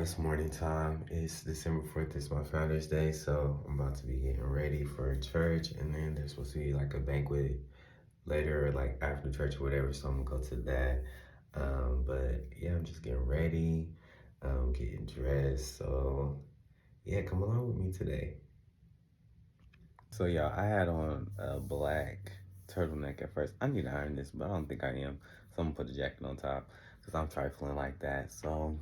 It's morning time. It's December 4th. It's my Founders Day, so I'm about to be getting ready for church, and then there's supposed to be like a banquet later, or like after church or whatever, so I'm gonna go to that. But yeah, I'm just getting ready, getting dressed. So yeah, come along with me today. So y'all, I had on a black turtleneck at first. I need to iron this, but I don't think I am. So I'm gonna put a jacket on top because I'm trifling like that. So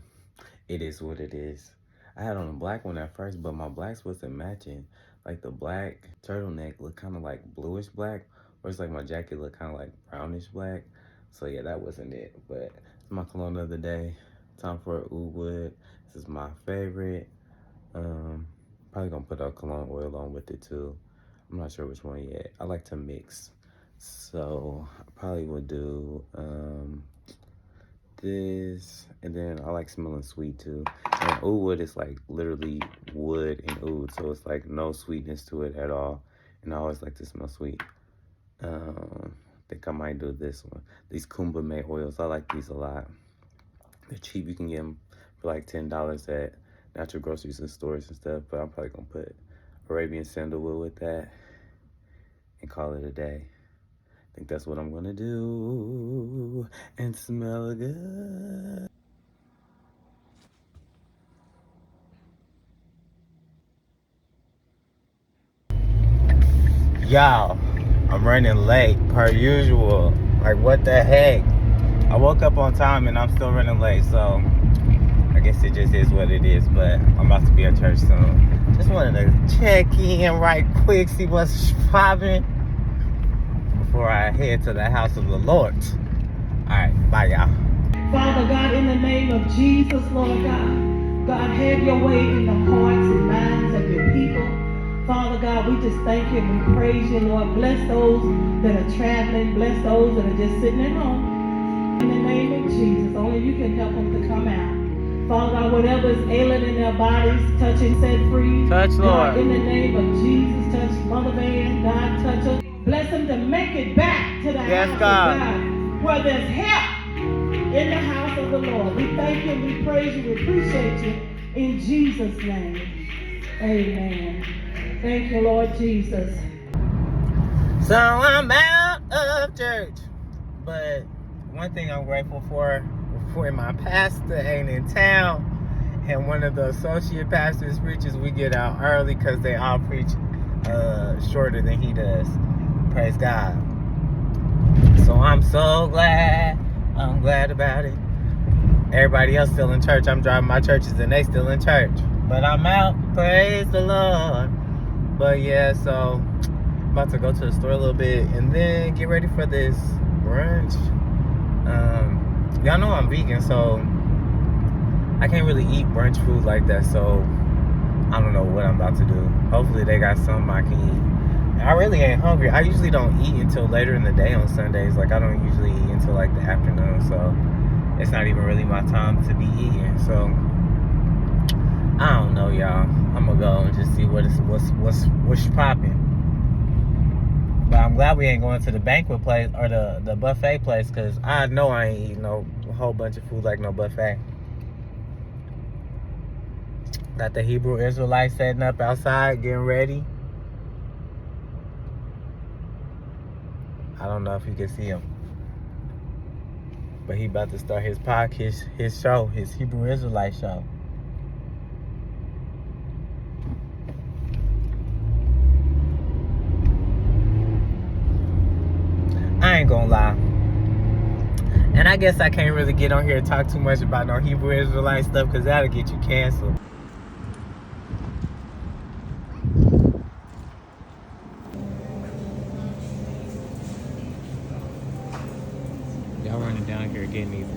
it is what it is. I had on a black one at first, but my blacks wasn't matching. Like the black turtleneck looked kind of like bluish black, or it's like my jacket looked kind of like brownish black. So yeah, that wasn't it. But it's my cologne of the day. Time for a oud wood. This is my favorite. Probably gonna put a cologne oil on with it too. I'm not sure which one yet. I like to mix. So I probably would do this, and then I like smelling sweet too. And oud wood is like literally wood and oud, so it's like no sweetness to it at all. And I always like to smell sweet. I think I might do this one. These Kumbame oils, I like these a lot. They're cheap. You can get them for like $10 at natural groceries and stores and stuff. But I'm probably gonna put Arabian sandalwood with that and call it a day. I think that's what I'm gonna do, and smell good. Y'all, I'm running late per usual. Like, what the heck? I woke up on time and I'm still running late, so I guess it just is what it is. But I'm about to be at church soon. Just wanted to check in right quick, see what's popping before I head to the house of the Lord. Alright, bye y'all. Father God, in the name of Jesus, Lord God, God, have your way in the hearts and minds of your people. Father God, we just thank you and we praise you, Lord. Bless those that are traveling. Bless those that are just sitting at home. In the name of Jesus, only you can help them to come out. Father God, whatever is ailing in their bodies, touch and set free. Touch, Lord. God, in the name of Jesus, touch Mother Van. God, touch her. Bless them to make it back to the house of God, where there's help in the house of the Lord. We thank you, we praise you, we appreciate you. In Jesus' name, amen. Thank you, Lord Jesus. So I'm out of church. But one thing I'm grateful for my pastor ain't in town, and one of the associate pastors preaches, we get out early because they all preach shorter than he does. Praise God. So I'm so glad. I'm glad about it. Everybody else still in church. I'm driving my churches and they still in church. But I'm out. Praise the Lord. But yeah, so I'm about to go to the store a little bit and then get ready for this brunch. Y'all know I'm vegan, so I can't really eat brunch food like that. So I don't know what I'm about to do. Hopefully they got something I can eat. I really ain't hungry. I usually don't eat until later in the day on Sundays. Like, I don't usually eat until like the afternoon, so it's not even really my time to be eating. So I don't know, y'all. I'm gonna go and just see what's popping. But I'm glad we ain't going to the banquet place or the buffet place, because I know I ain't eating no whole bunch of food like no buffet. Got the Hebrew Israelites setting up outside, getting ready. I don't know if you can see him, but he about to start his podcast, his show, his Hebrew Israelite show. I ain't gonna lie. And I guess I can't really get on here and talk too much about no Hebrew Israelite stuff, because that'll get you canceled. Y'all running down here getting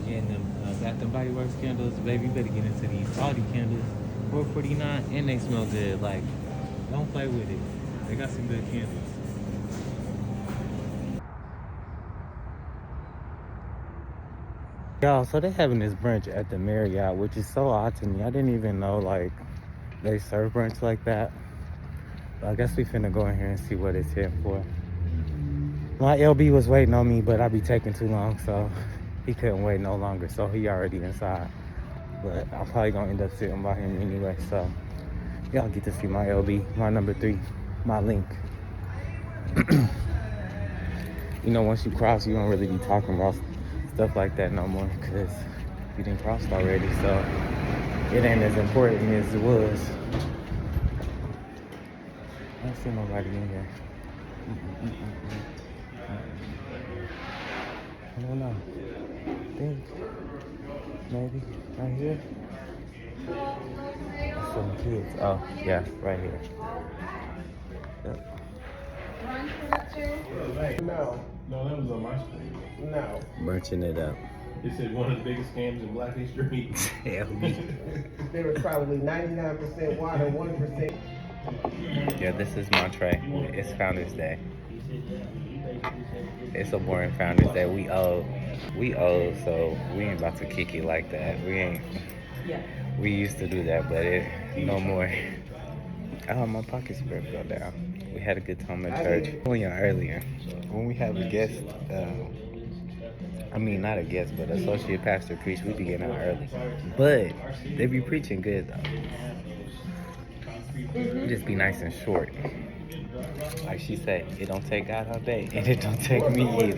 them Bath and Body Works candles. Baby, you better get into these Aldi candles. $4.49, and they smell good. Like, don't play with it. They got some good candles. Y'all, so they're having this brunch at the Marriott, which is so odd to me. I didn't even know, like, they serve brunch like that. But I guess we finna go in here and see what it's here for. My LB was waiting on me, but I be taking too long, so he couldn't wait no longer, so he already inside. but I'm probably gonna end up sitting by him anyway. So y'all get to see my LB, my number 3, my link. You know, once you cross, you don't really be talking about stuff like that no more because you didn't cross already. So it ain't as important as it was. I don't see nobody in here. I don't know. Think maybe right here. Some kids. Oh yeah, right here. Yep. No, that was on my screen. No. Brunching it up. It said one of the biggest scams in Black history. There was probably 99% water, 1%. Yeah, this is my tray. It's Founders Day. It's a boring Founders Day. We old, so we ain't about to kick it like that. We ain't. We used to do that, but no more. Oh, my pocket spread fell down. We had a good time at church. Earlier, when we have a guest, not a guest, but associate pastor preach, we be getting out early. But they be preaching good though. It just be nice and short. Like she said, it don't take God all day, and it don't take me either.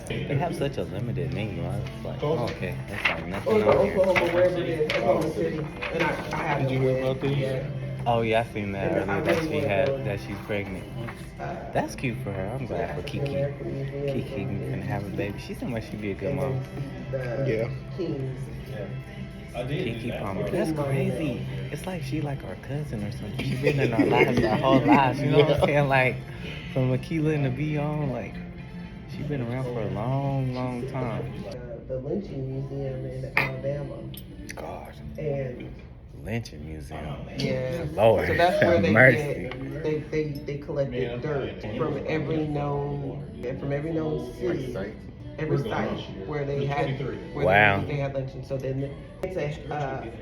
They have such a limited menu. I was like, oh, okay, that's like nothing on here. Oklahoma, wherever it is, Oklahoma City. And I have. Did you hear about this? Yeah. Oh yeah, I seen that earlier that she's pregnant. That's cute for her. I'm glad for Kiki. Kiki can have a baby. She seems like she'd be a good mom. Yeah. Kiki Palmer. That's crazy. It's like she like our cousin or something. She's been in our lives our whole lives. You know what I'm saying? Like from Akila and the B on, like she's been around for a long, long time. The lynching museum in Alabama. God. And lynching museum. Yeah. Lord. So that's where they mercy. they collected dirt from every known city, every site where they had they had lynching. So then it's a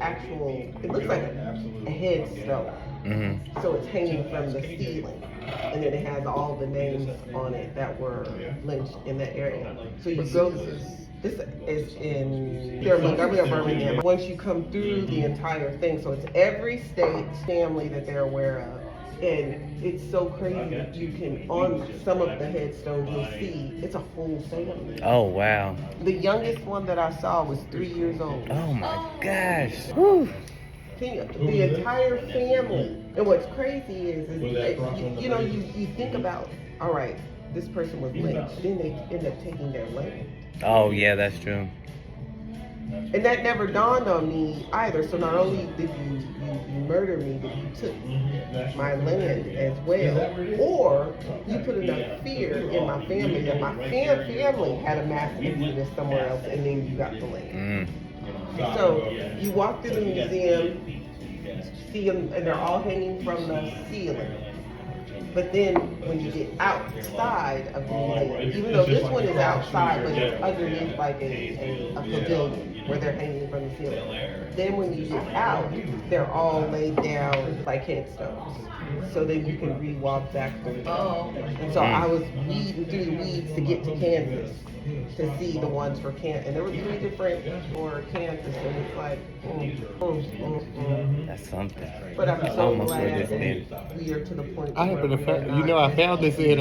actual. It looks like a headstone. Mm-hmm. So it's hanging from the ceiling, and then it has all the names on it that were lynched in that area. So you go. This is in Montgomery or Birmingham. Once you come through the entire thing, so it's every state family that they're aware of. And it's so crazy. You can, on some of the headstones, you'll see it's a whole family. Oh, wow. The youngest one that I saw was 3 years old. Oh, my gosh. Whew. The entire family. And what's crazy is you think about, all right, this person was lynched. Then they end up taking their land. Oh, yeah, that's true. And that never dawned on me either. So not only did you murder me, but you took my land as well. Or you put enough fear in my family that my family had a mass exodus somewhere else, and then you got the land. So you walk through the museum, see them, and they're all hanging from the ceiling. But then when you get outside of the museum, even though this one is outside, but it's underneath like a pavilion where they're hanging from the ceiling. Then when you get out, they're all laid down like headstones. So then you can re-walk back through. And so I was weeding through the weeds to get to Kansas to see the ones for Kansas. And there were 3 different for Kansas, and it's like, That's something. But I'm so Almost glad where this ended. that we are to the point. I happen to, I found this in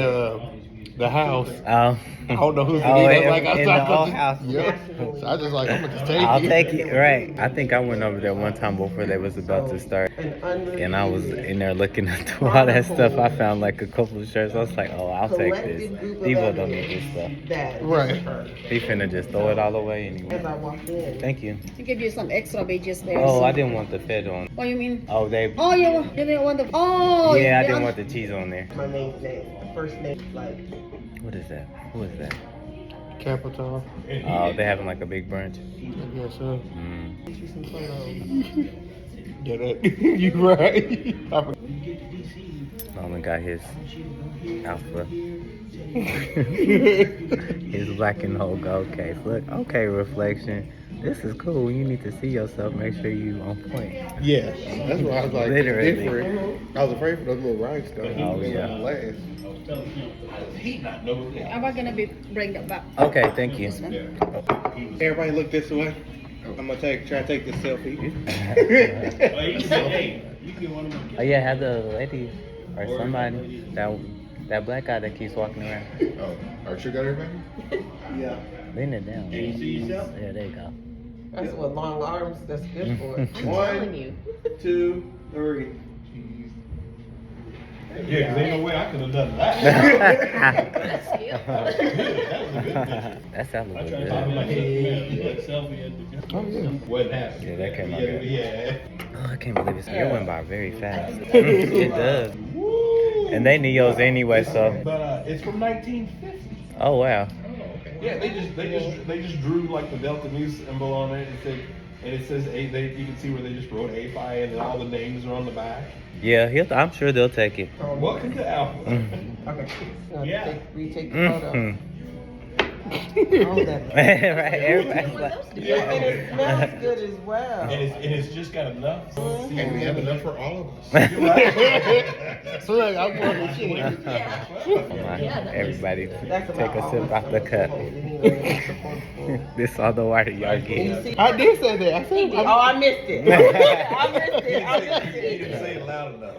the house. Oh. I don't know who's in the whole the house. Yeah. So I just like, I'm gonna just take I'll it. take it, right. I think I went over there one time before they was about to start. And I was in there looking through all that stuff. I found like a couple of shirts. I was like, oh, I'll take this. People don't need this stuff. Right. He finna just throw it all away As anyway. I walked in. Thank you. To give you some extra pages there. Oh, I didn't want the fed on. What you mean? Oh, they. Oh, you didn't want the. Oh, Yeah, I didn't want the cheese on there. My maid's name, the first name, like. What is that? Who is that? Capital. Oh, they having like a big brunch. I guess so. Get you some photos. Yeah, you right. Norman got his alpha. His black and gold gold case. Look, okay, reflection. This is cool. When you need to see yourself, make sure you on point. Yeah, that's why I was like, Literally. different. I was afraid for those little rhinestones. Oh, They yeah. wouldn't last. I'm not gonna bring that back. Okay, thank you. Everybody look this way. I'm I'm gonna try to take this selfie. Oh yeah, have the lady or somebody that black guy that keeps walking around. Oh, Archer got her back? Yeah. Lean it down. Can you see yourself? Yeah, there you go. That's what long arms. That's good for. I'm telling you. 2, 3. Yeah, because ain't no way I could have done that. That's cute. That was a good picture. That sounds I good. tried to talk like selfie at the Oh, yeah. Wasn't happening. Yeah, that came out Yeah, good. yeah. Oh, I can't believe this year went by very fast. It does. Woo! And they Neos anyway, so. But it's from 1950. Oh wow. Yeah, they just drew like the Delta Mu symbol on it and it says A. You can see where they just wrote A-Fi and then all the names are on the back. Yeah, I'm sure they'll take it. Welcome to Alpha. Okay. Yeah. Retake the photo. Mhm. Oh, that. Right, everybody's like, Yeah, and it smells good as well. And it's just got enough. And we have enough for all of us. So look, I'm going to shit. Come on, everybody That's take a about sip all off the this cup. anyway. This all the water y'all And you get. see- I did say that. I said, Oh, I missed it. I missed it. I missed You it. didn't say it loud enough.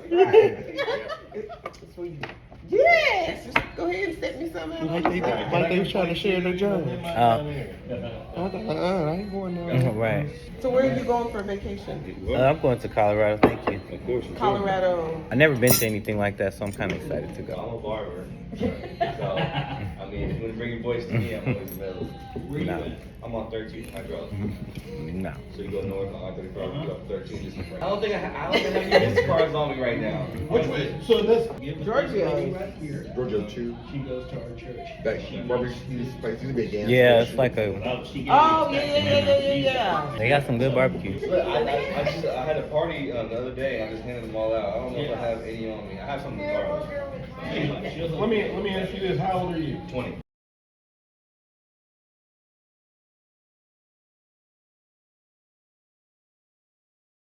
Yes. Just go ahead and set me something like out. they was trying to share their journey. Oh. I thought, I ain't going there. Right. So where are you going for vacation? I'm going to Colorado, thank you. Of course. Colorado. I've never been to anything like that, so I'm kind of excited to I'm go. a barber. So, I mean, if you want to bring your voice to me, I'm always available. Where you No. at? I'm on 13, I drove. No. So you go north on I-35, you go up 13. Just, I don't think I have any business cards on me right now. Which way? So this Giorgio. Georgia 2. She goes to our church. That barbecue place. It's a big gas Yeah, it's station. like a. Oh, yeah. They got some good barbecue. Look, I had a party the other day. I just handed them all out. I don't know if I have any on me. I have some in the car. Let me ask you this: how old are you? 20.